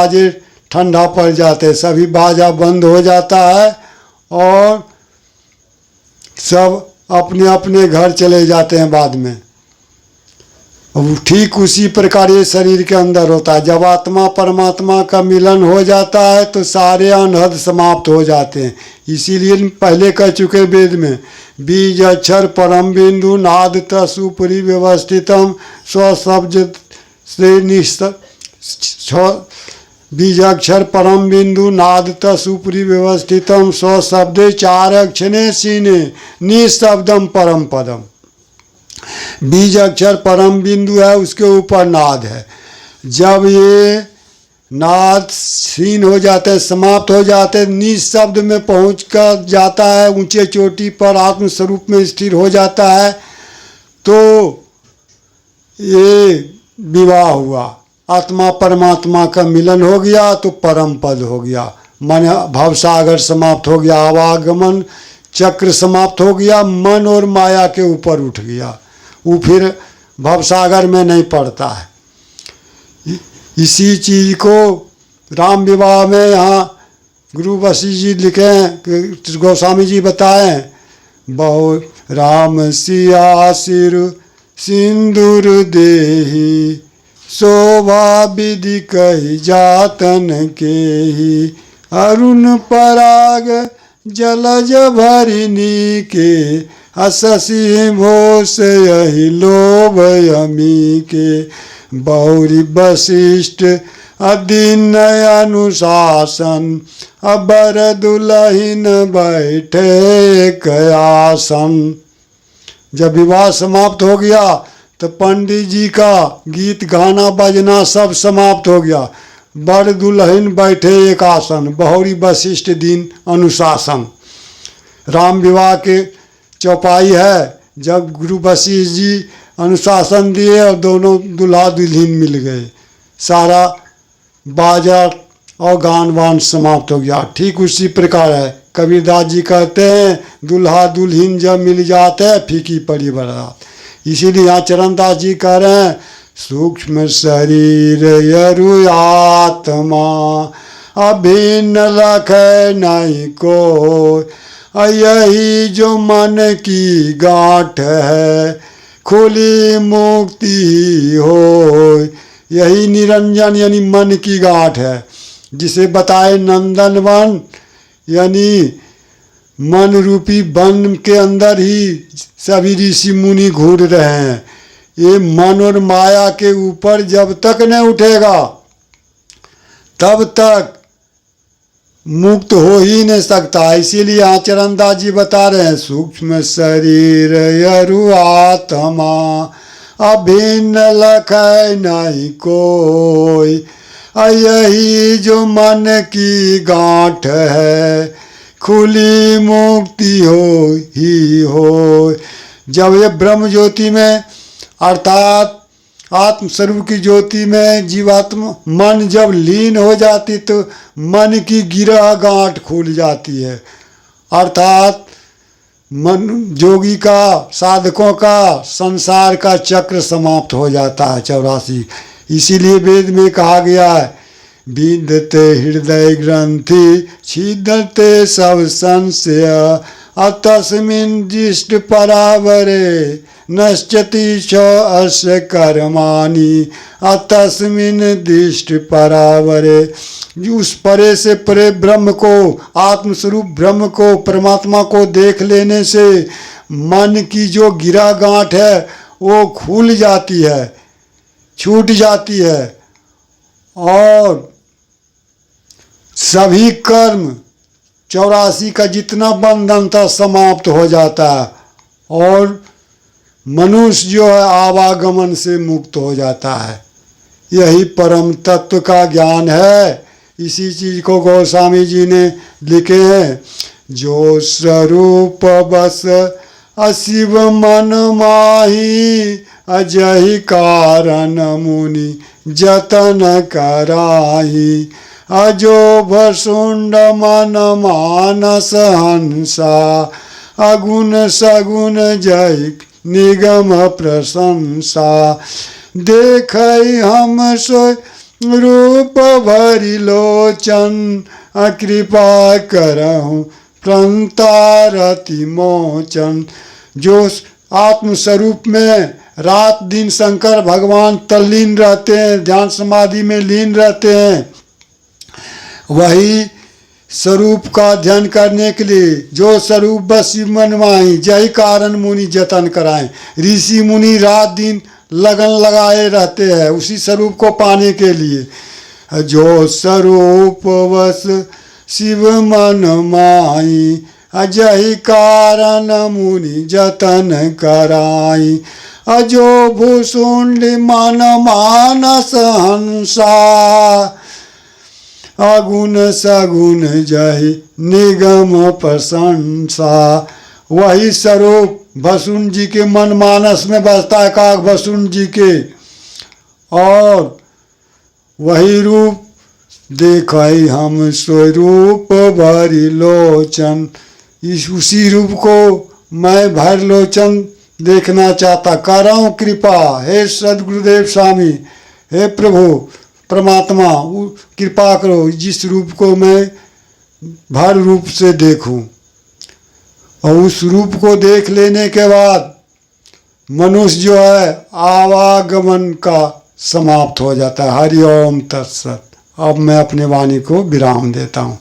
बाजे ठंडा पड़ जाते, सभी बाजा बंद हो जाता है और सब अपने अपने घर चले जाते हैं बाद में। ठीक उसी प्रकार ये शरीर के अंदर होता है। जब आत्मा परमात्मा का मिलन हो जाता है तो सारे अनहद समाप्त हो जाते हैं। इसीलिए पहले कह चुके वेद में, बीज अक्षर परम बिंदु नाद तसुपरि व्यवस्थितम स्वशब्द से बीज अक्षर परम बिंदु नाद तसुपरि व्यवस्थितम स्वशब्दे चार अक्षरे सीने निशब्दम परम पदम। बीज अक्षर परम बिंदु है, उसके ऊपर नाद है। जब ये नाद क्षीण हो जाते हैं, समाप्त हो जाते हैं, निशब्द में पहुँच कर जाता है, ऊंचे चोटी पर आत्मस्वरूप में स्थिर हो जाता है, तो ये विवाह हुआ। आत्मा परमात्मा का मिलन हो गया तो परम पद हो गया। मन भवसागर समाप्त हो गया, आवागमन चक्र समाप्त हो गया, मन और माया के ऊपर उठ गया, वो फिर भवसागर में नहीं पड़ता है। इसी चीज़ को राम विवाह में यहाँ गुरु वशिष्ठ जी लिखे हैं, गोस्वामी जी बताएं, बहु राम सिया सिर सिंदूर देही शोभा विधि कही जातन के ही अरुण पराग जलज भरिनी के अससी भोस यही लोभ यमी के बहुरी वशिष्ठ अधीन अनुशासन अबर दुलहिन बैठे कयासन। जब विवाह समाप्त हो गया तो पंडित जी का गीत गाना बजना सब समाप्त हो गया। बड़ दुल्हन बैठे एक आसन, बहुरी वशिष्ठ दीन अनुशासन। राम विवाह के चौपाई है, जब गुरु वशिष्ठ जी अनुशासन दिए और दोनों दुल्हा दुल्हन मिल गए, सारा बाजा और गान वान समाप्त हो गया। ठीक उसी प्रकार है, कबीरदास जी कहते हैं, दुल्हा दुल्हन जब मिल जाते हैं फीकी पड़ी बारात। इसीलिए यहाँ चरणदास जी कह रहे हैं, सूक्ष्म शरीर यरु आत्मा अभिन्न लख नहीं को, यही जो मन की गांठ है खुली मुक्ति हो। यही निरंजन यानी मन की गांठ है, जिसे बताए नंदनवन, यानी मन रूपी वन के अंदर ही सभी ऋषि मुनि घूर रहे हैं। ये मन और माया के ऊपर जब तक नहीं उठेगा तब तक मुक्त हो ही नहीं सकता। इसीलिए यहाँ चरणदास जी बता रहे हैं, सूक्ष्म शरीर यरु आत्मा अभिन्न लख नहीं कोई, यही जो मन की गांठ है खुली मुक्ति हो ही हो। जब ये ब्रह्म ज्योति में अर्थात आत्मस्वरूप की ज्योति में जीवात्मा मन जब लीन हो जाती तो मन की गिरह गांठ खुल जाती है, अर्थात मन जोगी का साधकों का संसार का चक्र समाप्त हो जाता है 84। इसीलिए वेद में कहा गया है, विदते हृदय ग्रंथि छिदते सब संशय अतस्मिन् दृष्ट परावरे नश्यति च अस्य कर्माणि अतस्मिन् दृष्ट परावरे। उस परे से परे ब्रह्म को, आत्मस्वरूप ब्रह्म को, परमात्मा को देख लेने से मन की जो गिरा गांठ है वो खुल जाती है, छूट जाती है और सभी कर्म 84 का जितना बंधन था समाप्त हो जाता है और मनुष्य जो है आवागमन से मुक्त हो जाता है। यही परम तत्व का ज्ञान है। इसी चीज को गोस्वामी जी ने लिखे हैं, जो स्वरूप बस अशिव मन माही अजहि कारण मुनि जतन कराही, अजो भसुंड मन मानस हंसा अगुण सगुण जय निगम प्रशंसा। देख हम सो रूप भरी लोचन कृपा करहु प्रंतारति मोचन। जो आत्मस्वरूप में रात दिन शंकर भगवान तल्लीन रहते हैं, ध्यान समाधि में लीन रहते हैं, वही स्वरूप का ध्यान करने के लिए जो स्वरूप बस मन माही जय कारण मुनि जतन कराएं। ऋषि मुनि रात दिन लगन लगाए रहते हैं उसी स्वरूप को पाने के लिए। जो स्वरूप बस शिव मन माही अजय कारण मुनि जतन कराई। अजो भूषुंड मन मानस हंसा अगुण सगुण जय निगम प्रशंसा। वही स्वरूप वसुन जी के मन मानस में बसता है, काक वसुन जी के, और वही रूप देखई हम स्वरूप भरी लोचन। इस उसी रूप को मैं भर लोचन देखना चाहता। कर रहा हूँ कृपा, हे सदगुरुदेव स्वामी, हे प्रभु परमात्मा कृपा करो जिस रूप को मैं भर रूप से देखूं। और उस रूप को देख लेने के बाद मनुष्य जो है आवागमन का समाप्त हो जाता है। हरि ओम तत्सत। अब मैं अपने वाणी को विराम देता हूँ।